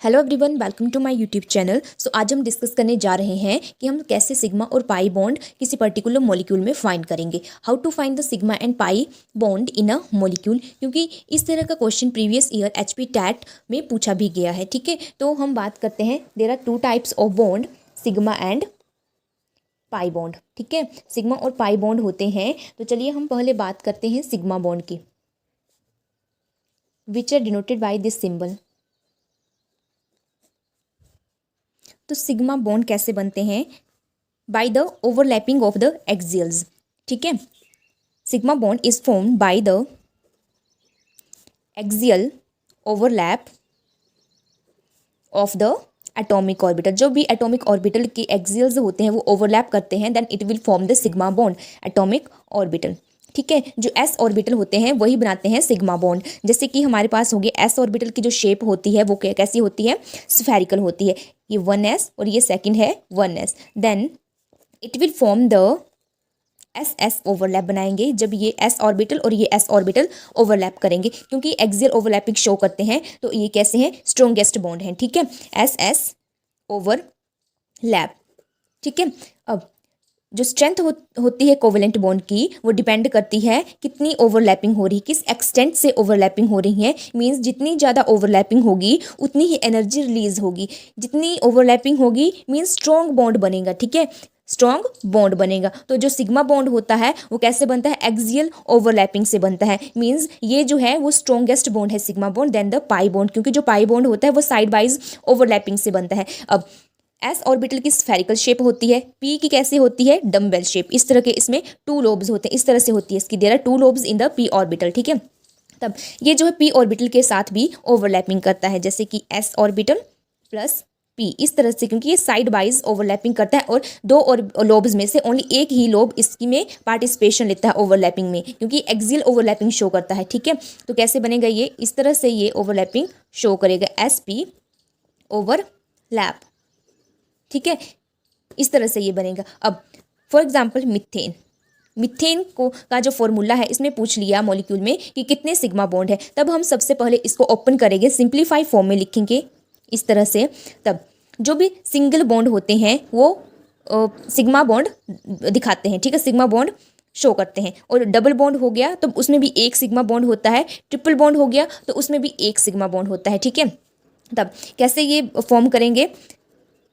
Hello everyone, welcome to my YouTube channel. So आज हम discuss करने जा रहे हैं कि हम कैसे सिग्मा और पाई बॉन्ड किसी पर्टिकुलर मॉलिक्यूल में फाइंड करेंगे। How to find the sigma and pi bond in a molecule, क्योंकि इस तरह का question previous year HP TET में पूछा भी गया है। ठीक है, तो हम बात करते हैं। There are two types of bond, sigma and pi bond. ठीक है, सिग्मा और पाई बॉन्ड होते हैं। तो चलिए हम पहले बात करते हैं सिग्मा बॉन्ड की, which are denoted by this symbol. तो सिग्मा बॉन्ड कैसे बनते हैं? By the overlapping of the axials. ठीक है, sigma bond is formed by the axial overlap of the atomic orbital. जो भी एटॉमिक ऑर्बिटल के एक्सियल्स होते हैं वो ओवरलैप करते हैं, then it will form the sigma bond, atomic orbital. ठीक है, जो एस ऑर्बिटल होते हैं वही बनाते हैं सिग्मा बॉन्ड। जैसे कि हमारे पास हो गया एस ऑर्बिटल की जो शेप होती है वो कैसी होती है? स्फेरिकल होती है। ये 1s और ये सेकंड है 1s। Then it will form the S S overlap बनाएंगे जब ये एस ऑर्बिटल और ये एस ऑर्बिटल ओवरलैप करेंगे, क्योंकि एक्सियल ओवरलैपिंग शो करते हैं। तो ये कैसे हैं? स्ट्रॉन्गेस्ट बॉन्ड हैं। ठीक है, एस एस ओवरलैप। ठीक है, अब जो स्ट्रेंथ होती है कोवेलेंट बॉन्ड की, वो डिपेंड करती है कितनी ओवरलैपिंग हो रही है, किस एक्सटेंट से ओवरलैपिंग हो रही है। मींस जितनी ज़्यादा ओवरलैपिंग होगी उतनी ही एनर्जी रिलीज होगी। जितनी ओवरलैपिंग होगी मींस स्ट्रॉन्ग बॉन्ड बनेगा। ठीक है, स्ट्रॉन्ग बॉन्ड बनेगा। तो जो सिग्मा बॉन्ड होता है वो कैसे बनता है? एक्सियल ओवरलैपिंग से बनता है। मींस ये जो है वो स्ट्रॉन्गेस्ट बॉन्ड है sigma bond then the pi bond, क्योंकि जो पाई बॉन्ड होता है वो साइड वाइज ओवरलैपिंग से बनता है। अब एस ऑर्बिटल की स्फेरिकल शेप होती है, पी की कैसी होती है? Dumbbell shape. इस तरह के इसमें टू लोब्स होते हैं, इस तरह से होती है इसकी। There are two lobes in the P orbital. ठीक है, तब ये जो है पी ऑर्बिटल के साथ भी ओवरलैपिंग करता है, जैसे कि एस ऑर्बिटल प्लस पी, इस तरह से, क्योंकि ये साइड वाइज ओवरलैपिंग करता है और दो और लोब्स में से ओनली एक ही लोब इसकी में पार्टिसिपेशन लेता है ओवरलैपिंग में, क्योंकि एक्सियल ओवरलैपिंग शो करता है। ठीक है, तो कैसे बनेगा ये? इस तरह से ये ओवरलैपिंग शो करेगा, एस पी ओवरलैप। ठीक है, इस तरह से ये बनेगा। अब फॉर एग्जाम्पल मिथेन, मिथेन को का जो फॉर्मूला है इसमें पूछ लिया मॉलिक्यूल में कि कितने सिग्मा बॉन्ड है, तब हम सबसे पहले इसको ओपन करेंगे, सिंप्लीफाई फॉर्म में लिखेंगे इस तरह से। तब जो भी सिंगल बॉन्ड होते हैं वो सिग्मा बॉन्ड दिखाते हैं। ठीक है, सिग्मा बॉन्ड शो करते हैं। और डबल बॉन्ड हो गया तो उसमें भी एक सिग्मा बॉन्ड होता है, ट्रिपल बॉन्ड हो गया तो उसमें भी एक सिग्मा बॉन्ड होता है। ठीक है, तब कैसे ये फॉर्म करेंगे?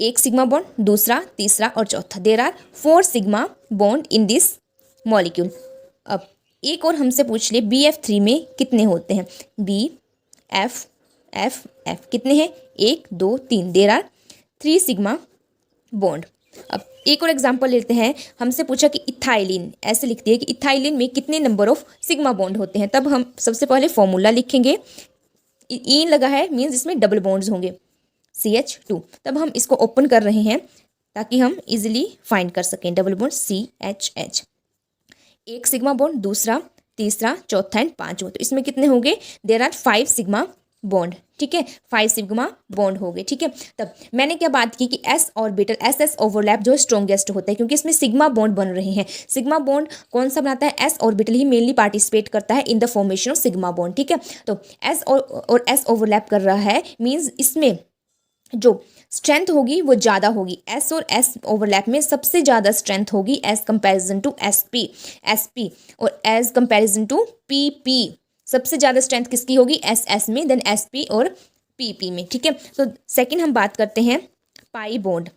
एक सिग्मा बॉन्ड, दूसरा, तीसरा और चौथा। There are 4 sigma bond in this molecule. अब एक और हमसे पूछ ले BF3 में कितने होते हैं? बी एफ एफ एफ कितने हैं? 1 2 3। There are 3 sigma bond. अब एक और एग्जांपल लेते हैं। हमसे पूछा कि इथाइलिन, ऐसे लिखती है कि इथाइलिन में कितने नंबर ऑफ सिग्मा बॉन्ड होते हैं। तब हम सबसे पहले फॉर्मूला लिखेंगे। इन लगा है मीन्स इसमें डबल बॉन्ड्स होंगे, CH2। तब हम इसको ओपन कर रहे हैं ताकि हम इजीली फाइंड कर सकें। डबल बॉन्ड CHH, एक सिग्मा बॉन्ड, दूसरा, तीसरा, चौथा एंड पांचवा। तो इसमें कितने होंगे? There are 5 sigma bond. ठीक है, 5 सिग्मा बॉन्ड हो गए। ठीक है, तब मैंने क्या बात की कि एस ऑर्बिटल SS ओवरलैप जो स्ट्रॉन्गेस्ट होता है, क्योंकि इसमें सिग्मा बॉन्ड बन रहे हैं। सिग्मा बॉन्ड कौन सा बनाता है? एस ऑर्बिटल ही मेनली पार्टिसिपेट करता है in the formation of sigma bond. ठीक है, तो एस और एस ओवरलैप कर रहा है मीन्स इसमें जो स्ट्रेंथ होगी वो ज़्यादा होगी। एस और एस ओवरलैप में सबसे ज़्यादा स्ट्रेंथ होगी एज कंपैरिजन टू SP और एज कंपैरिजन टू PP। सबसे ज़्यादा स्ट्रेंथ किसकी होगी? SS में, देन SP और PP में। ठीक है, तो सेकंड हम बात करते हैं पाई बॉन्ड।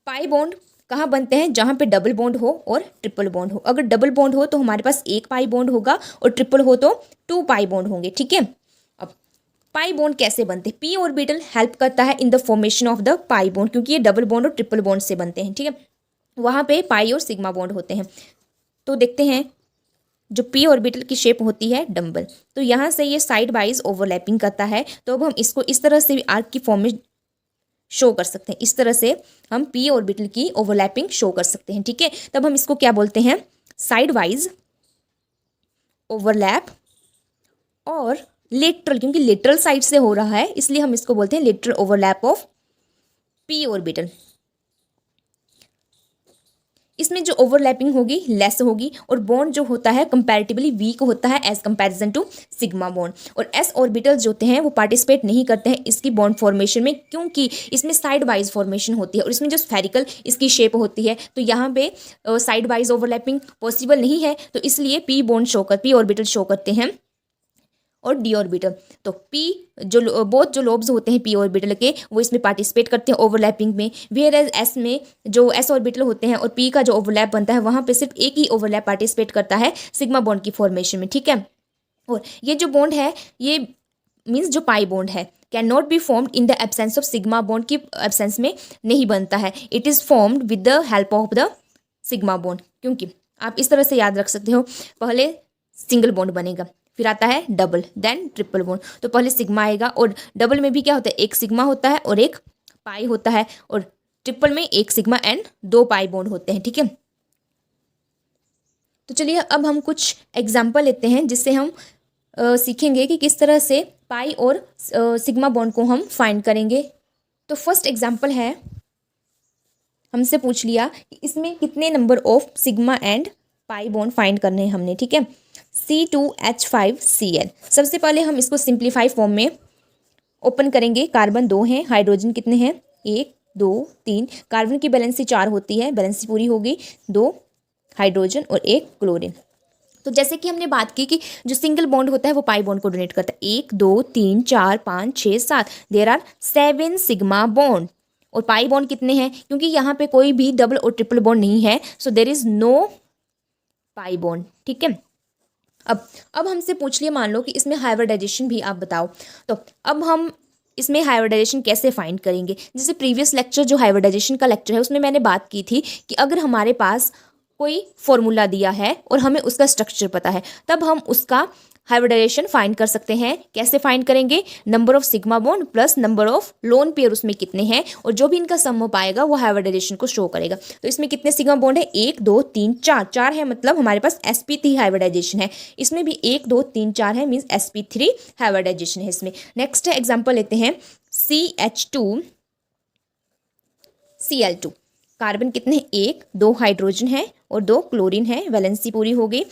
पाई बॉन्ड कहाँ बनते हैं? जहाँ पे डबल बॉन्ड हो और ट्रिपल बॉन्ड हो। अगर डबल बॉन्ड हो तो हमारे पास एक पाई बॉन्ड होगा और ट्रिपल हो तो 2 पाई बॉन्ड होंगे। ठीक है, अब पाई बॉन्ड कैसे बनते हैं? पी ऑर्बिटल हेल्प करता है in the formation of the pi bond, क्योंकि ये डबल बॉन्ड और ट्रिपल बॉन्ड से बनते हैं। ठीक है, वहाँ पे पाई और सिग्मा बॉन्ड होते हैं। तो देखते हैं, जो पी ऑर्बिटल की शेप होती है डम्बल, तो यहाँ से ये साइड वाइज ओवरलैपिंग करता है। तो अब हम इसको इस तरह से भी आर्क की फॉर्म में शो कर सकते हैं। इस तरह से हम पी ऑर्बिटल की ओवरलैपिंग शो कर सकते हैं। ठीक है, तब हम इसको क्या बोलते हैं? साइड वाइज ओवरलैप और लेटरल, क्योंकि लेटरल साइड से हो रहा है इसलिए हम इसको बोलते हैं lateral overlap of P orbital. इसमें जो ओवरलैपिंग होगी लेस होगी और बॉन्ड जो होता है कंपैरेटिवली वीक होता है as comparison to sigma bond. और एस ऑर्बिटल्स जो होते हैं वो पार्टिसिपेट नहीं करते हैं इसकी बॉन्ड फॉर्मेशन में, क्योंकि इसमें साइड वाइज फॉर्मेशन होती है और इसमें जो स्फेरिकल इसकी शेप होती है, तो यहाँ पे साइड वाइज ओवरलैपिंग पॉसिबल नहीं है, तो इसलिए P bond P orbital show करते हैं और डी ऑर्बिटल। तो पी जो बोथ जो लोब्स होते हैं पी ऑर्बिटल के वो इसमें पार्टिसिपेट करते हैं ओवरलैपिंग में, वेयर एज एस में जो एस ऑर्बिटल होते हैं और पी का जो ओवरलैप बनता है वहाँ पे सिर्फ एक ही ओवरलैप पार्टिसिपेट करता है सिग्मा बॉन्ड की फॉर्मेशन में, ठीक है। और ये जो बॉन्ड है ये मीन्स जो पाई बॉन्ड है can not be formed in the absence of sigma bond की एब्सेंस में नहीं बनता है, it is formed with the help of the sigma bond. क्योंकि आप इस तरह से याद रख सकते हो, पहले सिंगल बॉन्ड बनेगा, फिर आता है डबल, देन ट्रिपल बॉन्ड। तो पहले सिग्मा आएगा और डबल में भी क्या होता है, एक सिग्मा होता है और एक पाई होता है, और ट्रिपल में एक सिग्मा एंड दो पाई बॉन्ड होते हैं, ठीक है। तो चलिए अब हम कुछ एग्जाम्पल लेते हैं जिससे हम सीखेंगे कि किस तरह से पाई और सिग्मा बॉन्ड को हम फाइंड करेंगे। तो फर्स्ट एग्जाम्पल है, हमसे पूछ लिया कि इसमें कितने number of sigma and pi bond find करने हैं हमने, ठीक है। C2H5Cl। सबसे पहले हम इसको सिंप्लीफाई फॉर्म में ओपन करेंगे। कार्बन 2 हैं, हाइड्रोजन कितने हैं, 1 2 3, कार्बन की बैलेंसी 4 होती है, बैलेंसी पूरी होगी, 2 हाइड्रोजन और 1 क्लोरीन। तो जैसे कि हमने बात की कि जो सिंगल बॉन्ड होता है वो पाई बॉन्ड को डोनेट करता है, 1 2 3 4 5 6 7, देयर आर 7 सिग्मा बॉन्ड। और पाई बॉन्ड कितने हैं, क्योंकि यहाँ पे कोई भी डबल और ट्रिपल बॉन्ड नहीं है, so there is no pi bond, ठीक है। अब हमसे पूछ लिया, मान लो कि इसमें हाइब्रिडाइजेशन भी आप बताओ, तो अब हम इसमें हाइब्रिडाइजेशन कैसे फाइंड करेंगे। जैसे प्रीवियस लेक्चर जो हाइब्रिडाइजेशन का लेक्चर है उसमें मैंने बात की थी कि अगर हमारे पास कोई फॉर्मूला दिया है और हमें उसका स्ट्रक्चर पता है, तब हम उसका हाइब्रिडाइजेशन फाइंड कर सकते हैं। कैसे फाइंड करेंगे, number of sigma bond plus number of lone pair उसमें कितने हैं, और जो भी इनका सम हो पाएगा वो हाइब्रिडाइजेशन को शो करेगा। तो इसमें कितने सिग्मा बॉन्ड है, 1 2 3 4, 4 है, मतलब हमारे पास sp3 हाइब्रिडाइजेशन है। इसमें भी 1 2 3 4 है, मीन्स sp3 हाइब्रिडाइजेशन है इसमें। नेक्स्ट एग्जाम्पल लेते हैं, CH2Cl2। कार्बन कितने, 1 2 हाइड्रोजन है और 2 क्लोरीन है, वैलेंसी पूरी हो गई,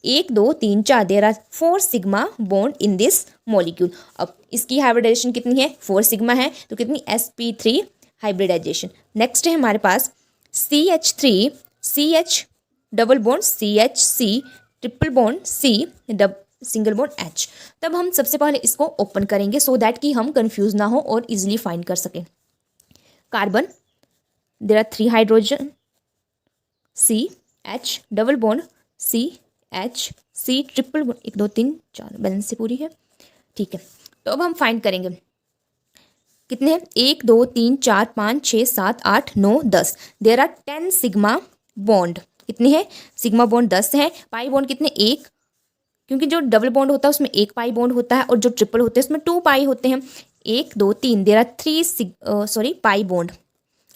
1 2 3 4, there are 4 sigma bond in this molecule. अब इसकी हाइब्रिडाइजेशन कितनी है, 4 सिग्मा है, तो कितनी, sp3 हाइब्रिडाइजेशन। नेक्स्ट है हमारे पास CH3 CH double bond CHC triple bond C single bond H। तब हम सबसे पहले इसको ओपन करेंगे सो दैट कि हम कंफ्यूज ना हो और इजिली फाइंड कर सकें। Carbon, there are 3 hydrogen, CH double bond CHC triple bond, 1 2 3 4, balance से पूरी है, ठीक है। तो अब हम फाइंड करेंगे कितने हैं, 1 2 3 4 5 6 7 8 9 10, देयर आर 10 सिग्मा बॉन्ड। कितने हैं, सिग्मा बॉन्ड 10 है, पाई बॉन्ड कितने, 1, क्योंकि जो डबल बॉन्ड होता है उसमें 1 पाई बॉन्ड होता है और जो ट्रिपल होते हैं उसमें 2 पाई होते हैं। 1 2 3, देयर आर 3 पाई बॉन्ड।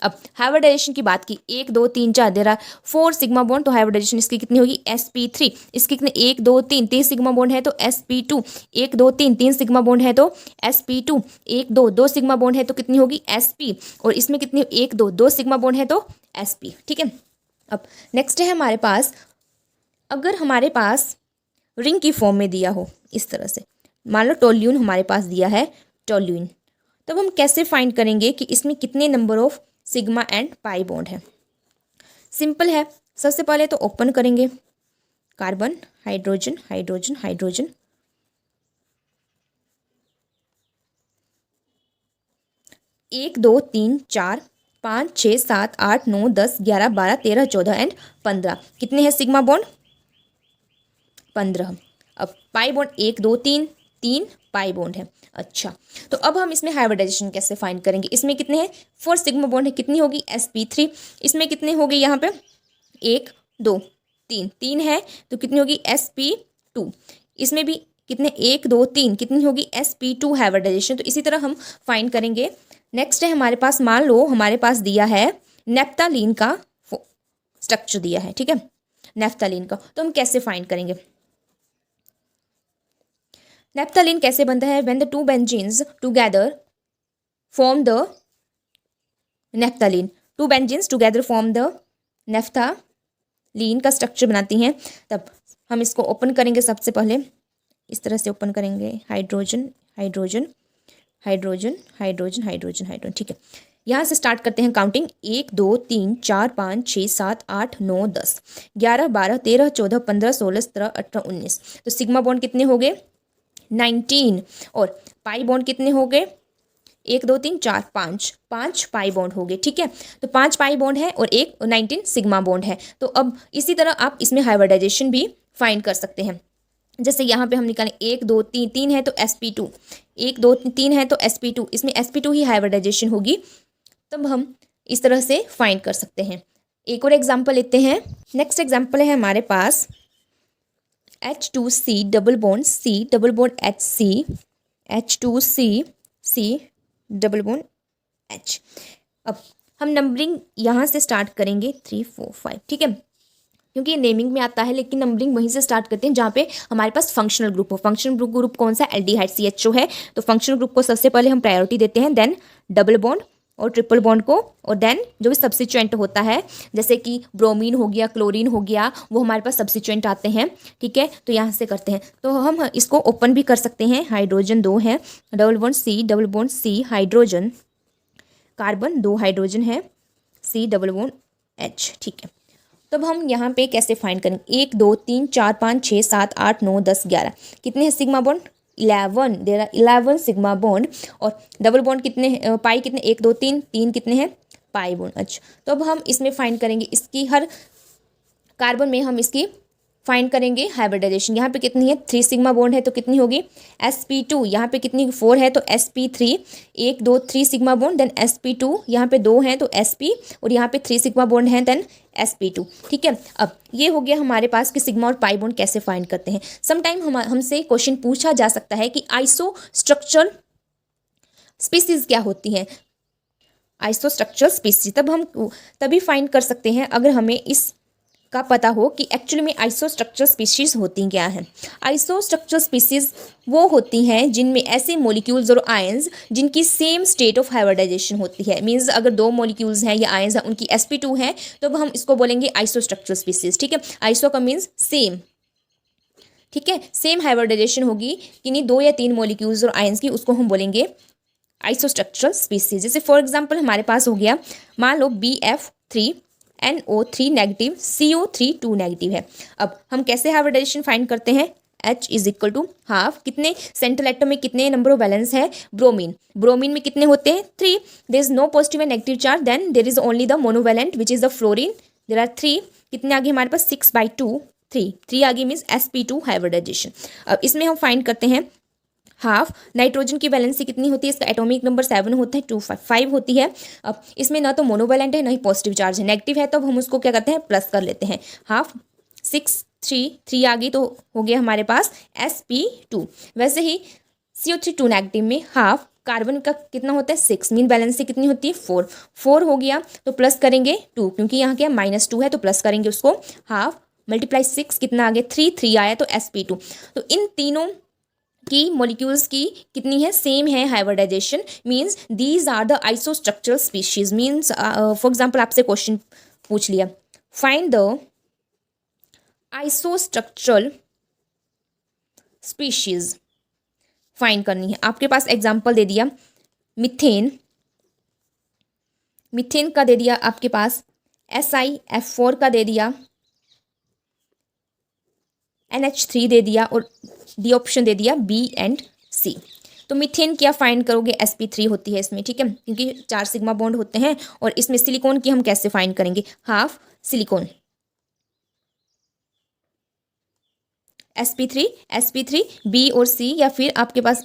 अब हाइब्रिडाइजेशन की बात की, 1 2 3 4, देयर आर 4 सिग्मा बॉन्ड, तो हाइब्रिडाइजेशन इसकी कितनी होगी, sp3। इसकी कितने, 1 2 3, 3 सिग्मा बॉन्ड है तो sp2, 1 2 3, 3 सिग्मा बॉन्ड है तो sp2, 1 2 2 सिग्मा बॉन्ड है तो कितनी होगी, sp, और इसमें कितनी, 1 2 2 सिग्मा बॉन्ड है तो sp, ठीक है। अब नेक्स्ट है हमारे पास, अगर हमारे पास रिंग की फॉर्म में दिया हो इस तरह से, मान लो टोल्यून हमारे पास दिया है, टोल्यून, तब हम कैसे फाइंड करेंगे कि इसमें कितने number of sigma and pi bond है। सिंपल है, सबसे पहले तो ओपन करेंगे, कार्बन हाइड्रोजन हाइड्रोजन हाइड्रोजन, एक 2 3 4 5 6 7 8 9 10 11 12 13 14 एंड 15, कितने हैं सिग्मा बॉन्ड, 15। अब पाई बॉन्ड 1 2 3, 3 पाई बॉन्ड है। अच्छा, तो अब हम इसमें हाइब्रिडाइजेशन कैसे फाइंड करेंगे, इसमें कितने हैं, 4 सिग्मा बॉन्ड है, कितनी होगी, sp3। इसमें कितने हो गए यहाँ पे, 1 2 3, 3 है तो कितनी होगी, sp2। इसमें भी कितने, 1 2 3, कितनी होगी, sp2 हाइब्रिडाइजेशन। तो इसी तरह हम फाइंड करेंगे। नेक्स्ट है हमारे पास, मान लो हमारे पास दिया है नेफ्थालीन का स्ट्रक्चर दिया है, ठीक है, नेफ्थालीन का, तो हम कैसे फाइंड करेंगे। नेफ्थालीन कैसे बनता है, when the 2 benzenes together form the naphthalene, 2 benzenes together form the naphthalene, लीन का स्ट्रक्चर बनाती हैं, तब हम इसको ओपन करेंगे। सबसे पहले इस तरह से ओपन करेंगे, hydrogen hydrogen hydrogen hydrogen hydrogen hydrogen, ठीक है। यहाँ से स्टार्ट करते हैं काउंटिंग, 1 2 3 4 5 6 7 8 9 10 11 12 13 14 15 16 17 18 19। तो सिग्मा बॉन्ड कितने हो गए? 19। और पाई बॉन्ड कितने हो गए? 1 2 3 4 5, 5 पाई बॉन्ड हो गए, ठीक है। तो 5 पाई बॉन्ड है और 19 सिग्मा बॉन्ड है। तो अब इसी तरह आप इसमें हाइब्रिडाइजेशन भी फाइंड कर सकते हैं। जैसे यहाँ पे हम निकालें 1 2 3, 3 है तो sp2, 1 2 3 है तो sp2, इसमें sp2 ही हाइब्रिडाइजेशन होगी, तब हम इस तरह से फाइंड कर सकते हैं। एक और एग्जाम्पल लेते हैं। नेक्स्ट एग्जाम्पल है हमारे पास H2C double bond C double bond HC, H2C C double bond H। अब हम नंबरिंग यहाँ से स्टार्ट करेंगे 3 4 5, ठीक है, क्योंकि ये नेमिंग में आता है, लेकिन नंबरिंग वहीं से स्टार्ट करते हैं जहाँ पे हमारे पास फंक्शनल ग्रुप हो। फंक्शनल ग्रुप कौन सा? एल्डिहाइड CHO है। तो फंक्शनल ग्रुप को सबसे पहले हम प्रायोरिटी देते हैं, देन डबल बॉन्ड और ट्रिपल बॉन्ड को, और देन जो भी सब्स्टिट्यूएंट होता है जैसे कि ब्रोमीन हो गया, क्लोरीन हो गया, वो हमारे पास सब्स्टिट्यूएंट आते हैं, ठीक है। तो यहाँ से करते हैं, तो हम इसको ओपन भी कर सकते हैं। हाइड्रोजन 2 है, double bond C double bond C hydrogen, carbon 2 hydrogen है, C डबल बॉन्ड H, ठीक है। तब हम यहाँ पे कैसे फाइंड करेंगे? 1 2 3 4 5 6 7 8 9 10 11, कितने हैं sigma bond? 11, there are 11 sigma bond. और डबल बॉन्ड कितने, पाई कितने? 1 2 3, 3 कितने हैं? Pi bond. अच्छा, तो अब हम इसमें फाइंड करेंगे, इसकी हर कार्बन में हम इसकी फाइंड करेंगे हाइब्रिडाइजेशन। यहाँ पे कितनी है? 3 सिग्मा बॉन्ड है तो कितनी होगी? sp2। यहाँ पे कितनी? 4 है तो sp3। 1 2 3 sigma bond, then sp2। यहाँ पे 2 है तो sp, और यहाँ पे 3 सिग्मा बॉन्ड है, देन sp2, ठीक है। अब ये हो गया हमारे पास कि सिग्मा और पाई बॉन्ड कैसे फाइंड करते हैं। समटाइम हमसे क्वेश्चन पूछा जा सकता है कि आइसो स्ट्रक्चरल स्पीसीज क्या होती हैं? आइसो स्ट्रक्चरल स्पीसीज तब हम तभी फाइंड कर सकते हैं अगर हमें इस का पता हो कि एक्चुअली में आइसोस्ट्रक्चर स्पीशीज होती क्या हैं। आइसोस्ट्रक्चर स्पीशीज वो होती हैं जिनमें ऐसे मॉलिक्यूल्स और आयंस जिनकी सेम स्टेट ऑफ हाइब्रिडाइजेशन होती है। मींस अगर 2 मॉलिक्यूल्स हैं या आयंस हैं, उनकी sp2 है, तो हम इसको बोलेंगे आइसोस्ट्रक्चर स्पीशीज, ठीक है। आइसो का मीन्स सेम, ठीक है, सेम हाइब्रिडाइजेशन होगी किन्हीं 2 या 3 मॉलिक्यूल्स और आयंस की, उसको हम बोलेंगे आइसोस्ट्रक्चरल स्पीशीज। जैसे फॉर एग्जाम्पल हमारे पास हो गया, मान लो BF3 NO3 negative, CO3 2 negative है। अब हम कैसे हाइब्रिडाइजेशन फाइंड करते हैं? H is equal to half, कितने सेंट्रल एटम में कितने नंबर ऑफ वैलेंस है? ब्रोमीन, ब्रोमीन में कितने होते हैं? 3। There is no positive and negative charge, then there is only the monovalent which is the fluorine, there are 3। कितने आगे हमारे पास? 6/2, 3 आगे मीन्स sp2 हाइब्रिडाइजेशन। अब इसमें हम फाइंड करते हैं हाफ। नाइट्रोजन की वैलेंसी कितनी होती है? इसका एटॉमिक नंबर 7 होता है, 2 5 होती है। अब इसमें ना तो मोनोवैलेंट है ना ही पॉजिटिव चार्ज है, नेगेटिव है, तो अब हम उसको क्या करते हैं? प्लस कर लेते हैं। हाफ 6 3 आ गई तो हो गया हमारे पास sp2। वैसे ही CO3 2 नेगेटिव में हाफ कार्बन का कितना होता है? 6, मीन वैलेंसी कितनी होती है? 4 हो गया तो प्लस करेंगे 2, क्योंकि यहाँ क्या -2 है तो प्लस करेंगे उसको। हाफ मल्टीप्लाई 6 कितना आ गया? 3 आया तो sp2। तो इन तीनों की मॉलिक्यूल्स की कितनी है? सेम है hybridisation, means these are the isostructural species. Means for example आपसे क्वेश्चन पूछ लिया, find the isostructural species, find करनी है। आपके पास एग्जांपल दे दिया मीथेन, मीथेन का दे दिया आपके पास SiF4 का दे दिया, NH3 दे दिया, और डी ऑप्शन दे दिया B एंड C। तो मीथेन क्या फाइंड करोगे? sp3 होती है इसमें, ठीक है, क्योंकि 4 सिग्मा बॉन्ड होते हैं। और इसमें सिलिकॉन की हम कैसे फाइंड करेंगे? हाफ सिलिकॉन, sp3 B और C, या फिर आपके पास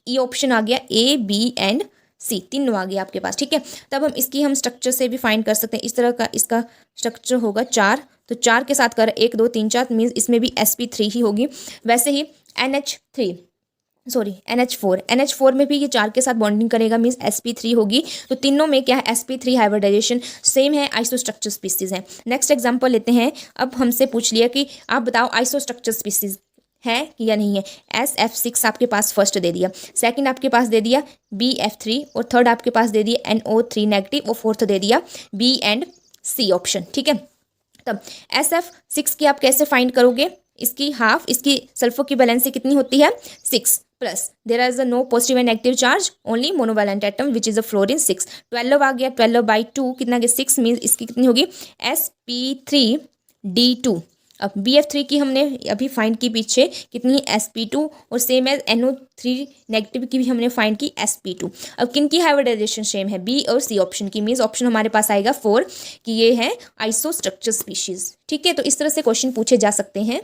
E ऑप्शन आ गया A B एंड C, तीनों आ गया आपके पास, ठीक है। तब हम इसकी हम स्ट्रक्चर से भी फाइंड कर सकते हैं। इस तरह का इसका स्ट्रक्चर होगा 4, तो 4 के साथ कर 1 2 3 4 मीन्स इसमें भी sp3 ही होगी। वैसे ही NH4 में भी ये 4 के साथ बॉन्डिंग करेगा, मीन्स sp3 होगी। तो तीनों में क्या है? sp3 हाइब्रिडाइजेशन सेम है, आइसोस्ट्रक्चर स्पीसीज है। नेक्स्ट एग्जांपल लेते हैं। अब हमसे पूछ लिया कि आप बताओ आइसोस्ट्रक्चर स्पीसीज है या नहीं है। SF6 आपके पास फर्स्ट दे दिया, सेकंड आपके पास दे दिया BF3, और थर्ड आपके पास दे दिया NO3 नेगेटिव, और फोर्थ दे दिया B एंड C ऑप्शन, ठीक है। तब SF6 की आप कैसे फाइंड करोगे, इसकी हाफ, इसकी सल्फर की वैलेंसी कितनी होती है 6 plus there is no positive and negative charge only monovalent atom which is a fluorine 6। 12 आ गया, 12/2 कितना गया 6 मीन्स इसकी कितनी होगी sp3d2। अब BF3 की हमने अभी फाइंड की पीछे कितनी sp2 और सेम एज NO3 नेगेटिव की भी हमने फाइंड की sp2। अब किन की हाइब्रिडाइजेशन सेम है B और C ऑप्शन की, मीन्स ऑप्शन हमारे पास आएगा 4 कि ये है आइसोस्ट्रक्चर स्पीशीज। ठीक है, तो इस तरह से क्वेश्चन पूछे जा सकते हैं।